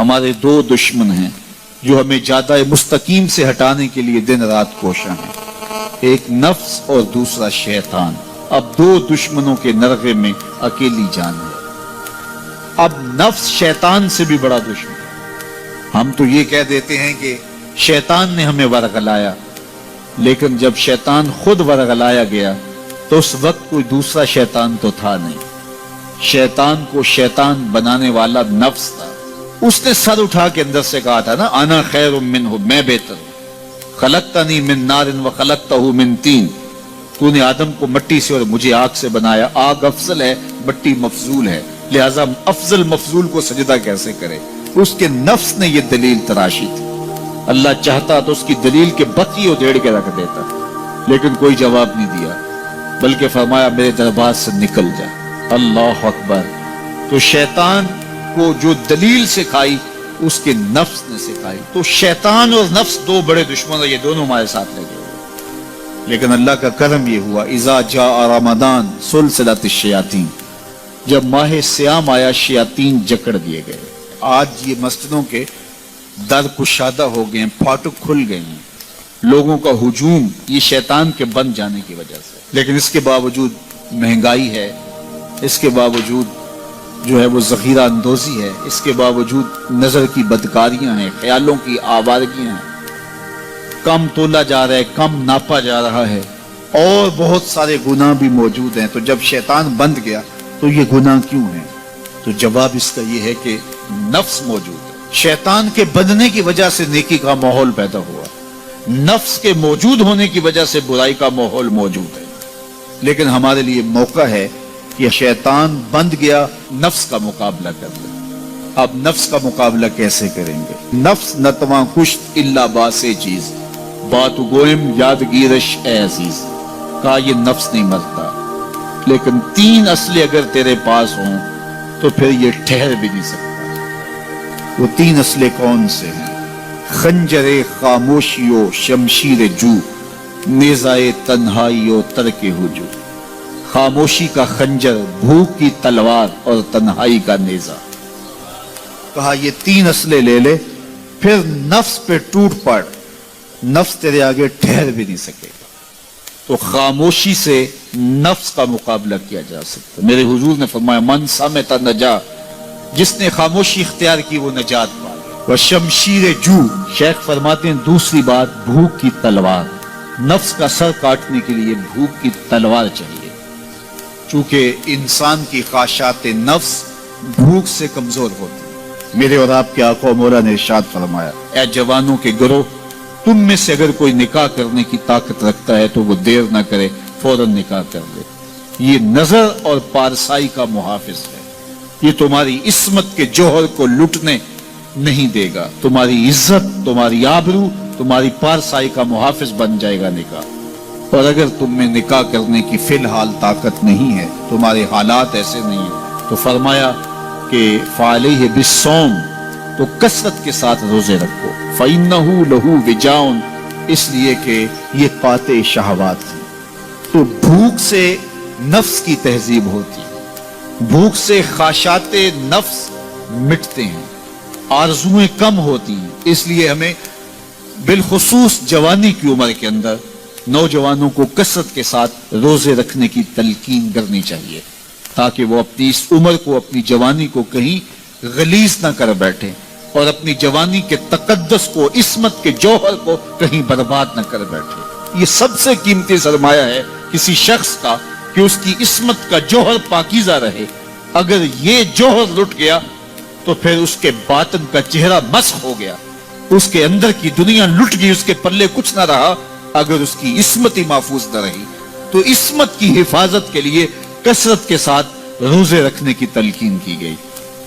ہمارے دو دشمن ہیں جو ہمیں جادہ مستقیم سے ہٹانے کے لیے دن رات کوشاں ہیں، ایک نفس اور دوسرا شیطان۔ اب دو دشمنوں کے نرغے میں اکیلی جان ہے۔ اب نفس شیطان سے بھی بڑا دشمن ہے۔ ہم تو یہ کہہ دیتے ہیں کہ شیطان نے ہمیں ورغلایا، لیکن جب شیطان خود ورغلایا گیا تو اس وقت کوئی دوسرا شیطان تو تھا نہیں۔ شیطان کو شیطان بنانے والا نفس تھا۔ اس نے سر اٹھا کے اندر سے کہا تھا نا، انا خیر منہ، میں بہتر ہوں، خلقتنی من نار وخلقتہ من طین، تو نے آدم کو مٹی سے اور مجھے آگ سے بنایا، آگ افضل ہے، مٹی مفضول ہے، لہذا افضل مفضول کو سجدہ کیسے کرے؟ اس کے نفس نے یہ دلیل تراشی تھی۔ اللہ چاہتا تو اس کی دلیل کے بتی ادھیڑ کے رکھ دیتا، لیکن کوئی جواب نہیں دیا، بلکہ فرمایا میرے دربار سے نکل جا۔ اللہ اکبر۔ تو شیطان کو جو دلیل سکھائی اس کے نفس نے سکھائی۔ تو شیطان اور نفس دو بڑے دشمن، یہ دونوں ہمارے ساتھ لگے ہوئے، لیکن اللہ کا کرم یہ ہوا، اذا جاء رمضان سلسلۃ الشیاطین، جب ماہ سیام آیا شیاطین جکڑ دیے گئے۔ آج یہ مسجدوں کے در کشادہ ہو گئے ہیں، پھاٹک کھل گئے ہیں، لوگوں کا ہجوم یہ شیطان کے بن جانے کی وجہ سے۔ لیکن اس کے باوجود مہنگائی ہے، اس کے باوجود جو ہے وہ ذخیرہ اندوزی ہے، اس کے باوجود نظر کی بدکاریاں ہیں، خیالوں کی آوارگیاں ہیں، کم تولا جا رہا ہے، کم ناپا جا رہا ہے، اور بہت سارے گناہ بھی موجود ہیں۔ تو جب شیطان بند گیا تو یہ گناہ کیوں ہیں؟ تو جواب اس کا یہ ہے کہ نفس موجود ہے۔ شیطان کے بندنے کی وجہ سے نیکی کا ماحول پیدا ہوا، نفس کے موجود ہونے کی وجہ سے برائی کا ماحول موجود ہے۔ لیکن ہمارے لیے موقع ہے کہ شیطان بند گیا، نفس کا مقابلہ کر لیں۔ اب نفس کا مقابلہ کیسے کریں گے؟ نفس نتواں کشت الا باسے چیز، بات گوئم یادگیرش اے عزیز، کہا یہ نفس نہیں مرتا، لیکن تین اسلحے اگر تیرے پاس ہوں تو پھر یہ ٹھہر بھی نہیں سکتا۔ وہ تین اسلحے کون سے ہیں؟ خنجر خاموشی و شمشیر جو، نیزائے تنہائی و ترک ہجو۔ خاموشی کا خنجر، بھوک کی تلوار اور تنہائی کا نیزہ۔ کہا یہ تین اسلحے لے لے، پھر نفس پہ ٹوٹ پڑ، نفس تیرے آگے ٹھہر بھی نہیں سکے گا۔ تو خاموشی سے نفس کا مقابلہ کیا جا سکتا۔ میرے حضور نے فرمایا من صامت نجا، جس نے خاموشی اختیار کی وہ نجات پا گیا۔ وشمشیر جو، شیخ فرماتے ہیں دوسری بات بھوک کی تلوار، نفس کا سر کاٹنے کے لیے بھوک کی تلوار چاہیے، چونکہ انسان کی خواہشات نفس بھوک سے کمزور ہوتی ہے۔ میرے اور آپ کے آقا و مولا نے ارشاد فرمایا، اے جوانوں کے گروہ، تم میں سے اگر کوئی نکاح کرنے کی طاقت رکھتا ہے تو وہ دیر نہ کرے، فوراً نکاح کر لے۔ یہ نظر اور پارسائی کا محافظ ہے، یہ تمہاری عصمت کے جوہر کو لٹنے نہیں دے گا، تمہاری عزت، تمہاری آبرو، تمہاری پارسائی کا محافظ بن جائے گا نکاح۔ اور اگر تم میں نکاح کرنے کی فی الحال طاقت نہیں ہے، تمہارے حالات ایسے نہیں ہیں، تو فرمایا کہ فعلیہ بالصوم، تو کثرت کے ساتھ روزے رکھو، فإنہ لہ وجاء، اس لیے کہ یہ قاطع شہوات ہیں۔ تو بھوک سے نفس کی تہذیب ہوتی ہے، بھوک سے خواہشات نفس مٹتے ہیں، آرزویں کم ہوتی ہیں۔ اس لیے ہمیں بالخصوص جوانی کی عمر کے اندر نوجوانوں کو کثرت کے ساتھ روزے رکھنے کی تلقین کرنی چاہیے، تاکہ وہ اپنی اس عمر کو، اپنی جوانی کو کہیں غلیظ نہ کر بیٹھیں، اور اپنی جوانی کے تقدس کو، عصمت کے جوہر کو کہیں برباد نہ کر بیٹھے۔ یہ سب سے قیمتی سرمایہ ہے کسی شخص کا کہ اس کی عصمت کا جوہر پاکیزہ رہے۔ اگر یہ جوہر لٹ گیا تو پھر اس کے باطن کا چہرہ مسخ ہو گیا، اس کے اندر کی دنیا لٹ گئی، اس کے پلے کچھ نہ رہا اگر اس کی عصمت ہی محفوظ نہ رہی۔ تو عصمت کی حفاظت کے لیے کثرت کے ساتھ روزے رکھنے کی تلقین کی گئی۔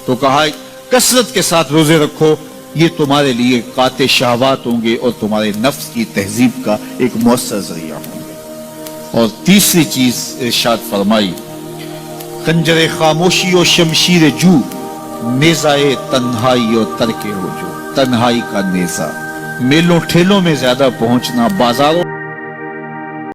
تو کہا کثرت کے ساتھ روزے رکھو، یہ تمہارے لیے قاطع شہوات ہوں گے اور تمہارے نفس کی تہذیب کا ایک مؤثر ذریعہ ہوں گے۔ اور تیسری چیز ارشاد فرمائی، خنجر خاموشی و شمشیر جو، نیزائے تنہائی و ترک ہجو، تنہائی کا نیزہ۔ میلوں ٹھیلوں میں زیادہ پہنچنا، بازاروں